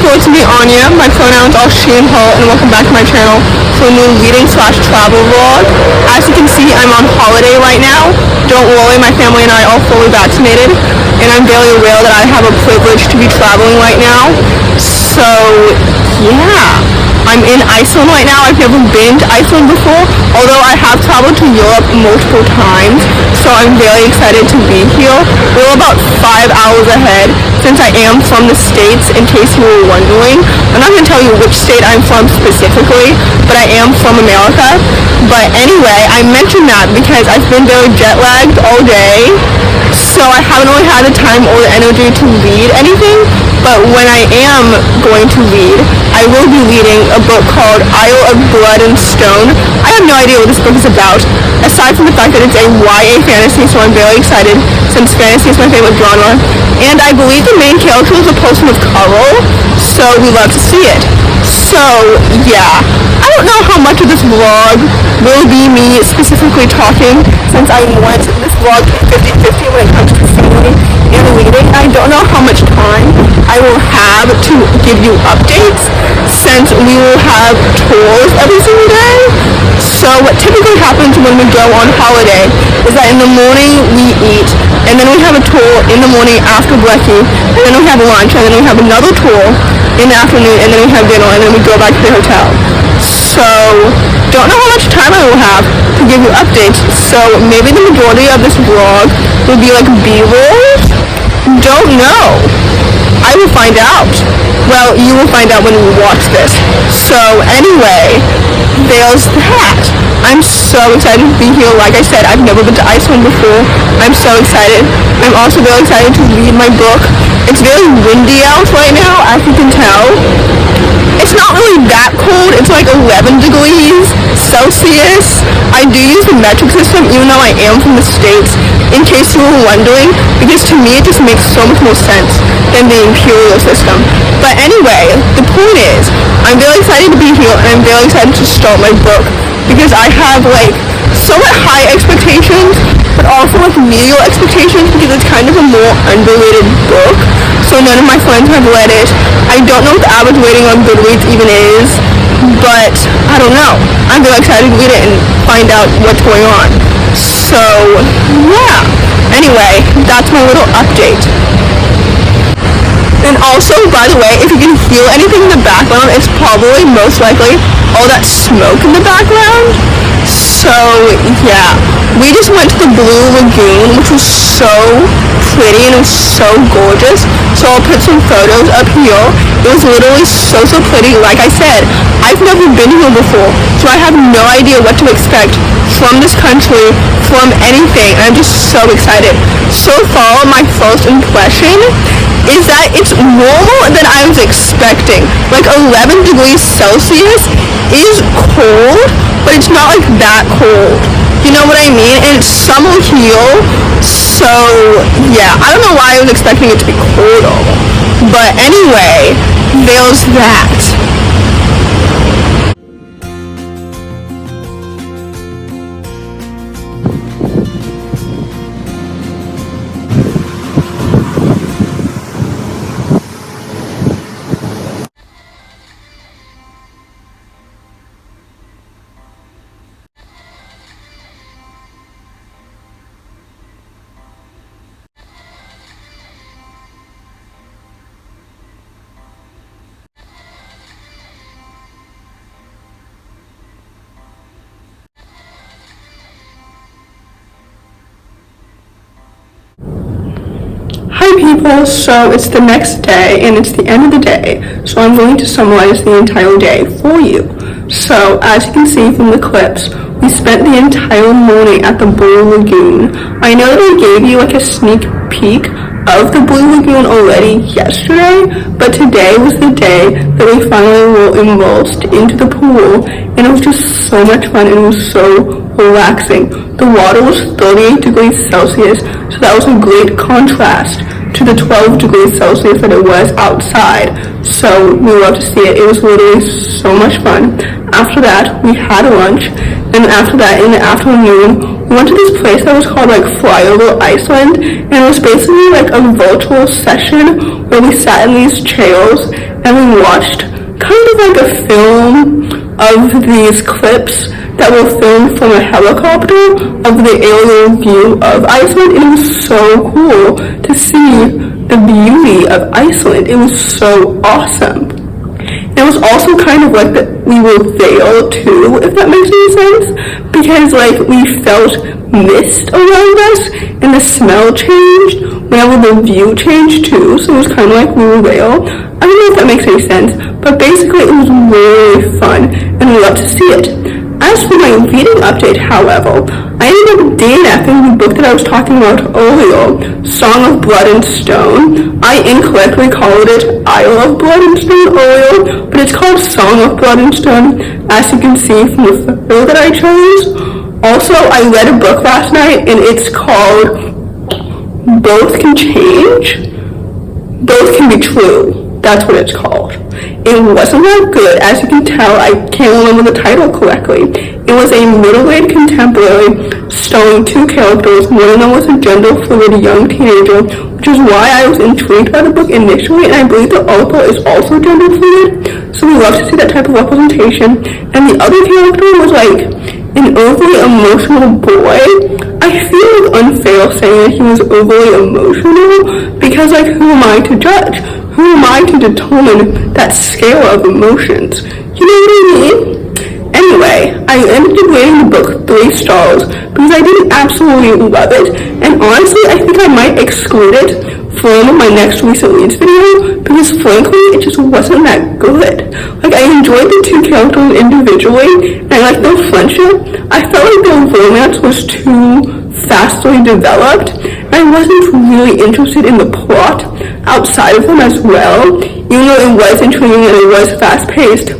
people, it's me, Anja. My pronouns are she and her, and welcome back to my channel for a new reading/travel vlog. As you can see, I'm on holiday right now. Don't worry, my family and I are fully vaccinated, and I'm very aware that I have a privilege to be traveling right now. So, yeah. I'm in Iceland right now. I've never been to Iceland before, although I have traveled to Europe multiple times, so I'm very excited to be here. We're about 5 hours ahead, since I am from the States, in case you were wondering. I'm not going to tell you which state I'm from specifically, but I am from America. But anyway, I mentioned that because I've been very jet lagged all day, so I haven't really had the time or the energy to read anything. But when I am going to read, I will be reading a book called Isle of Blood and Stone. I have no idea what this book is about, aside from the fact that it's a YA fantasy, so I'm very excited since fantasy is my favorite genre. And I believe the main character is a person of color, so we love to see it. So, yeah. I don't know how much of this vlog will be me specifically talking, since I want this vlog to be 50-50 when it comes to family and reading. I don't know how much time I will have to give you updates, since we will have tours every single day. So what typically happens when we go on holiday is that in the morning we eat, and then we have a tour in the morning after brekkie, and then we have lunch, and then we have another tour in the afternoon, and then we have dinner, and then we go back to the hotel. So don't know how much time I will have to give you updates, so maybe the majority of this vlog will be like B-rolls. Don't know. I will find out. Well, you will find out when you watch this. So anyway, there's that. I'm so excited to be here. Like I said, I've never been to Iceland before. I'm so excited. I'm also very excited to read my book. It's very windy out right now, as you can tell. It's not really that cold. It's like 11 degrees Celsius. I do use the metric system, even though I am from the States, in case you were wondering, because to me it just makes so much more sense than the imperial system. But anyway, the point is, I'm very excited to be here, and I'm very excited to start my book, because I have like somewhat high expectations, but also like medial expectations, because it's kind of a more underrated book. So none of my friends have read it. I don't know what the average rating on Goodreads even is, but I don't know. I'm very excited to read it and find out what's going on. So yeah. Anyway, that's my little update. And also, by the way, if you can hear anything in the background, it's probably most likely all that smoke in the background. So yeah, we just went to the Blue Lagoon, which was so pretty and it was so gorgeous. So I'll put some photos up here. It was literally so pretty. Like I said, I've never been here before, so I have no idea what to expect from this country, from anything. I'm just so excited. So far, my first impression is that it's warmer than I was expecting. Like 11 degrees Celsius is cold, but it's not like that cold. You know what I mean? And it's summer here, so yeah, I don't know why I was expecting it to be colder. But anyway, there's that. Hi people, so it's the next day and it's the end of the day, so I'm going to summarize the entire day for you. So as you can see from the clips, we spent the entire morning at the Blue Lagoon. I know that I gave you like a sneak peek of the Blue Lagoon already yesterday, but today was the day that we finally were immersed into the pool, and it was just so much fun and it was so relaxing. The water was 38 degrees Celsius, so that was a great contrast to the 12 degrees Celsius that it was outside. So we love to see it. It was literally so much fun. After that, we had lunch, and after that, in the afternoon, we went to this place that was called like Flyover Iceland, and it was basically like a virtual session where we sat in these chairs and we watched kind of like a film of these clips that were filmed from a helicopter of the aerial view of Iceland. It was so cool to see the beauty of Iceland. It was so awesome. It was also kind of like that we were there too, if that makes any sense, because like we felt mist around us and the smell changed whenever the view changed too, so it was kind of like we were there. I don't know if that makes any sense, but basically it was really fun and we loved to see it. As for my reading update, however, I ended up DNFing the book that I was talking about earlier, Song of Blood and Stone. I incorrectly called it Isle of Blood and Stone earlier, but it's called Song of Blood and Stone, as you can see from the photo that I chose. Also, I read a book last night, and it's called Both Can Change, Both Can Be True. That's what it's called. It wasn't that good. As you can tell, I can't remember the title correctly. It was a middle-aged contemporary starring two characters. One of them was a gender-fluid young teenager, which is why I was intrigued by the book initially, and I believe the author is also gender-fluid, so we love to see that type of representation. And the other character was like an overly emotional boy. I feel like unfair saying that he was overly emotional, because like, who am I to judge? Who am I to determine that scale of emotions? You know what I mean? Anyway, I ended up rating the book 3 stars because I didn't absolutely love it, and honestly, I think I might exclude it from my next recent reads video because frankly, it just wasn't that good. Like, I enjoyed the two characters individually, and I liked their friendship. I felt like their romance was too fastly developed. I wasn't really interested in the plot outside of them as well, even though it was intriguing and it was fast-paced.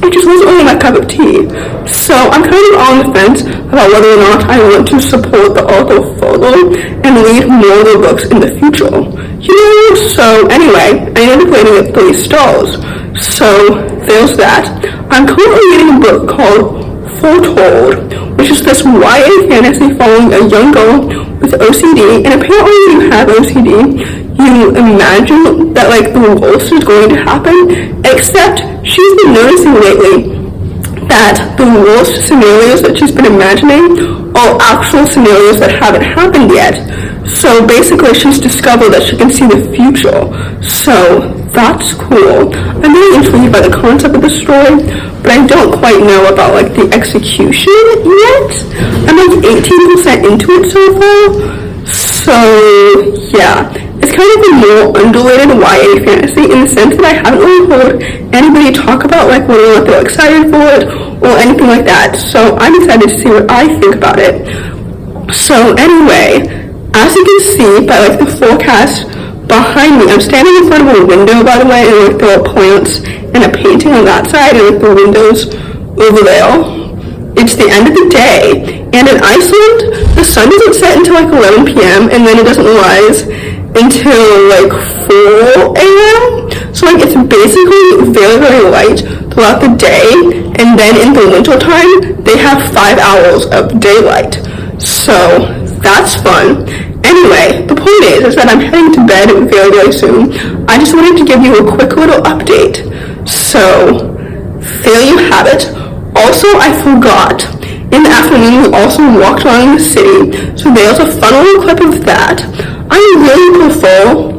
It just wasn't really my cup of tea. So I'm kind of on the fence about whether or not I want to support the author further and read more of their books in the future. You know, so anyway, I ended up rating it 3 stars. So there's that. I'm currently reading a book called Foretold, which is this YA fantasy following a young girl with OCD, and apparently when you have OCD, you imagine that like the worst is going to happen, except she's been noticing lately that the worst scenarios that she's been imagining are actual scenarios that haven't happened yet. So basically she's discovered that she can see the future. So that's cool. I'm really intrigued by the concept of the story, but I don't quite know about like the execution yet. I'm like 18% into it so far. So yeah, it's kind of a more underrated YA fantasy in the sense that I haven't really heard anybody talk about like whether or not they're excited for it or anything like that. So I'm excited to see what I think about it. So anyway, as you can see by like the forecast behind me, I'm standing in front of a window, by the way, and like there are plants and a painting on that side, and like the windows over there. It's the end of the day, and in Iceland, the sun doesn't set until like 11 p.m. and then it doesn't rise until like 4 a.m. So like it's basically very, very light throughout the day, and then in the winter time, they have 5 hours of daylight. So that's fun. Anyway, the point is that I'm heading to bed very, very soon. I just wanted to give you a quick little update. So there you have it. Also, I forgot. In the afternoon, we also walked around the city, so there's a fun little clip of that. I really prefer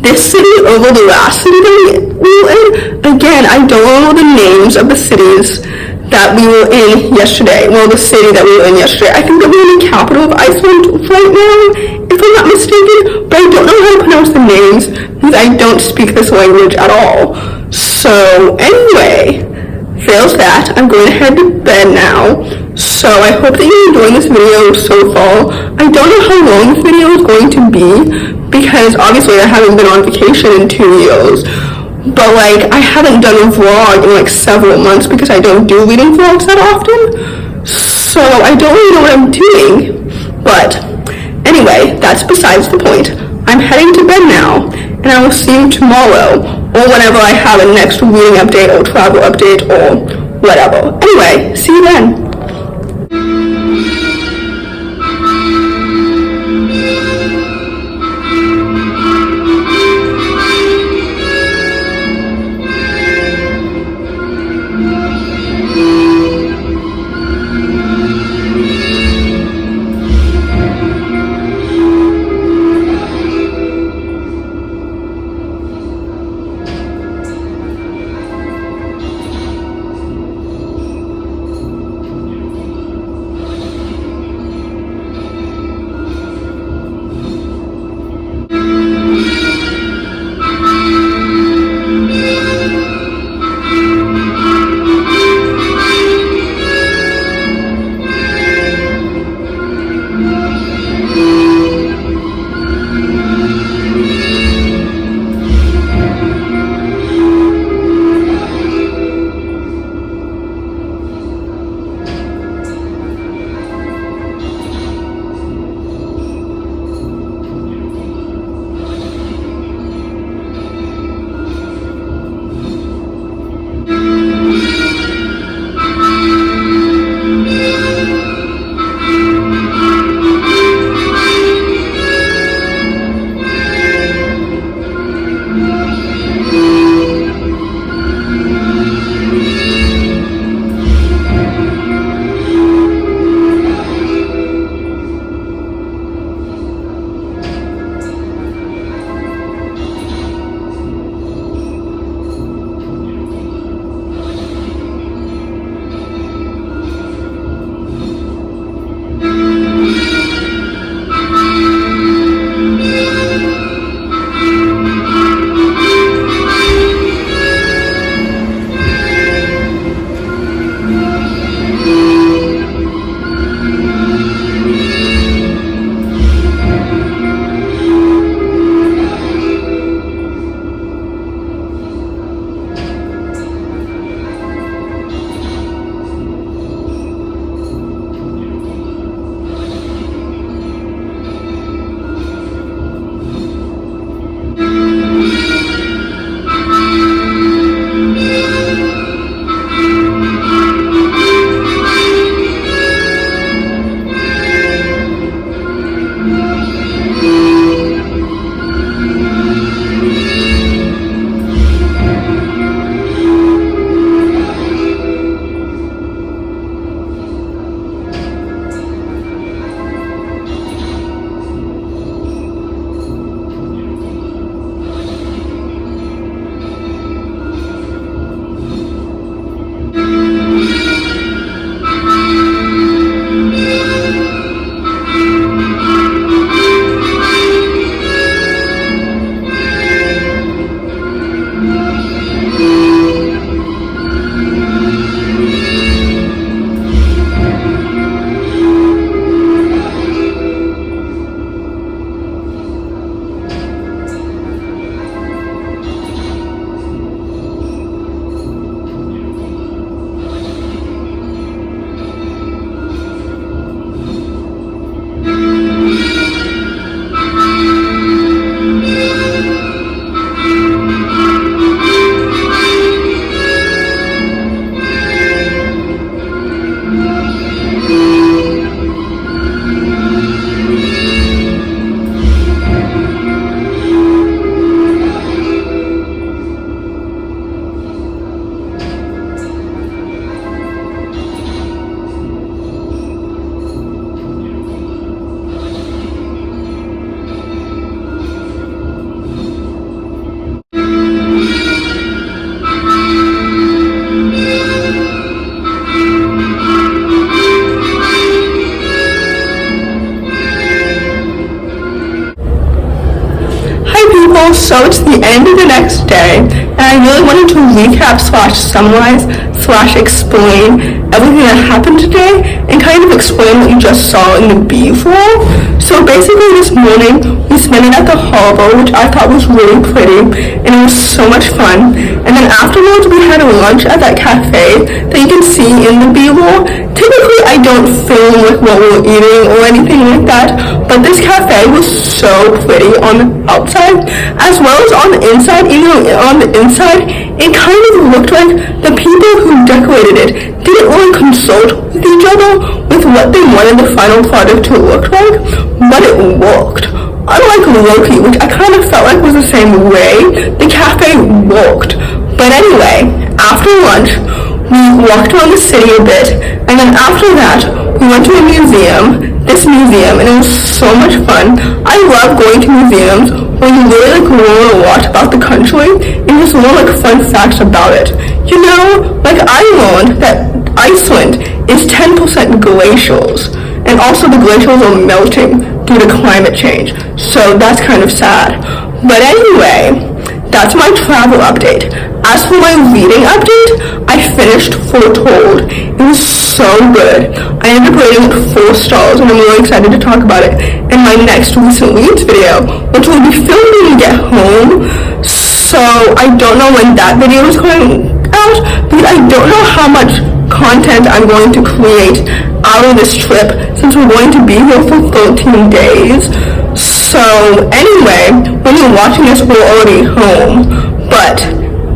this city over the last city that we were in. Again, I don't know the names of the cities that we were in yesterday. Well, the city that we were in yesterday. I think that we're in the capital of Iceland right now, if I'm not mistaken, but I don't know how to pronounce the names because I don't speak this language at all. So anyway, there's that. I'm going to head to bed now. So I hope that you're enjoying this video so far. I don't know how long this video is going to be because obviously I haven't been on vacation in 2 years. But like I haven't done a vlog in like several months because I don't do reading vlogs that often. So I don't really know what I'm doing. But anyway, that's besides the point. I'm heading to bed now, and I will see you tomorrow or whenever I have a next reading update or travel update or whatever. Anyway, see you then. So it's the end of the next day, and I really wanted to recap / summarize / explain everything that happened today and kind of explain what you just saw in the B-roll. So basically this morning we spent it at the harbor, which I thought was really pretty, and it was so much fun. And then afterwards we had a lunch at that cafe that you can see in the B-roll. Typically I don't film like what we're eating or anything like that, but this cafe was so pretty on the outside as well as on the inside. Even on the inside it kind of looked like the people who decorated it didn't really consult with each other with what they wanted the final product to look like, but it worked. Unlike Loki, which I kind of felt like was the same way, the cafe worked. But anyway, after lunch we walked around the city a bit, and then after that we went to a museum, this museum, and it was so much fun. I love going to museums where you really like learn a lot about the country and just learn like fun facts about it. You know, like I learned that Iceland is 10% glacials, and also the glacials are melting due to climate change, so that's kind of sad. But anyway, that's my travel update. As for my reading update, I finished Foretold. It was so good. I ended up rating it 4 stars, and I'm really excited to talk about it in my next recent reads video, which will be filmed when we get home. So I don't know when that video is going out, because I don't know how much content I'm going to create out of this trip since we're going to be here for 13 days. So anyway, when you're watching this, we're already home. But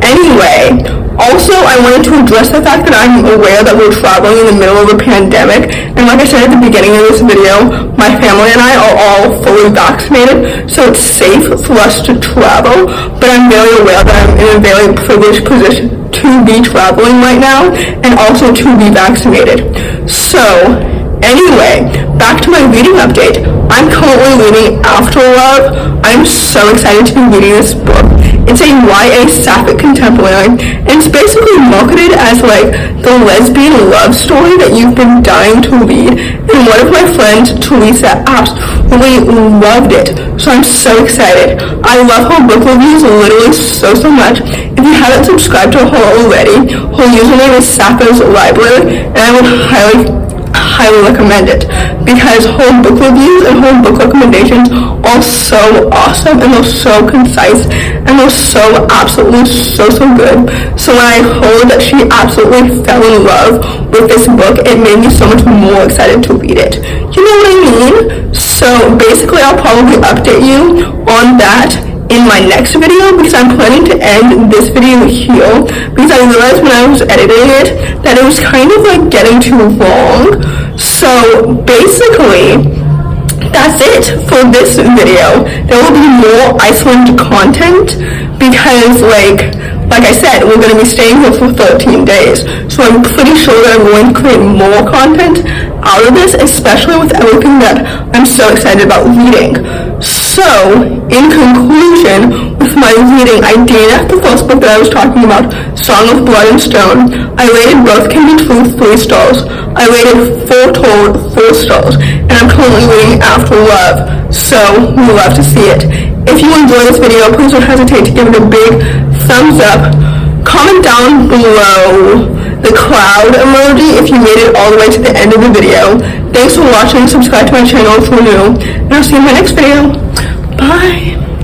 anyway, also I wanted to address the fact that I'm aware that we're traveling in the middle of a pandemic, and like I said at the beginning of this video, my family and I are all fully vaccinated, so it's safe for us to travel, but I'm very aware that I'm in a very privileged position to be traveling right now and also to be vaccinated. So anyway, back to my reading update. I'm currently reading After Love. I'm so excited to be reading this book. It's a YA sapphic contemporary, and it's basically marketed as like the lesbian love story that you've been dying to read, and one of my friends, Teresa, absolutely loved it, so I'm so excited. I love her book reviews literally so much. If you haven't subscribed to her already, her username is Sappho's Library, and I would highly recommend it because her book reviews and her book recommendations are so awesome, and they're so concise, and they're so absolutely so good. So when I heard that she absolutely fell in love with this book, it made me so much more excited to read it. You know what I mean? So basically I'll probably update you on that in my next video, because I'm planning to end this video here, because I realized when I was editing it that it was kind of like getting too long. So basically that's it for this video. There will be more Iceland content because like I said, we're going to be staying here for 13 days, so I'm pretty sure that I'm going to create more content out of this, especially with everything that I'm so excited about reading. So, in conclusion, with my reading, I DNF'd the first book that I was talking about, Song of Blood and Stone. I rated Both Can Be True 3 stars. I rated Foretold 4 stars, and I'm currently reading After Love, so we love to see it. If you enjoyed this video, please don't hesitate to give it a big thumbs up. Comment down below the cloud emoji if you made it all the way to the end of the video. Thanks for watching. Subscribe to my channel if you're new, and I'll see you in my next video. Bye.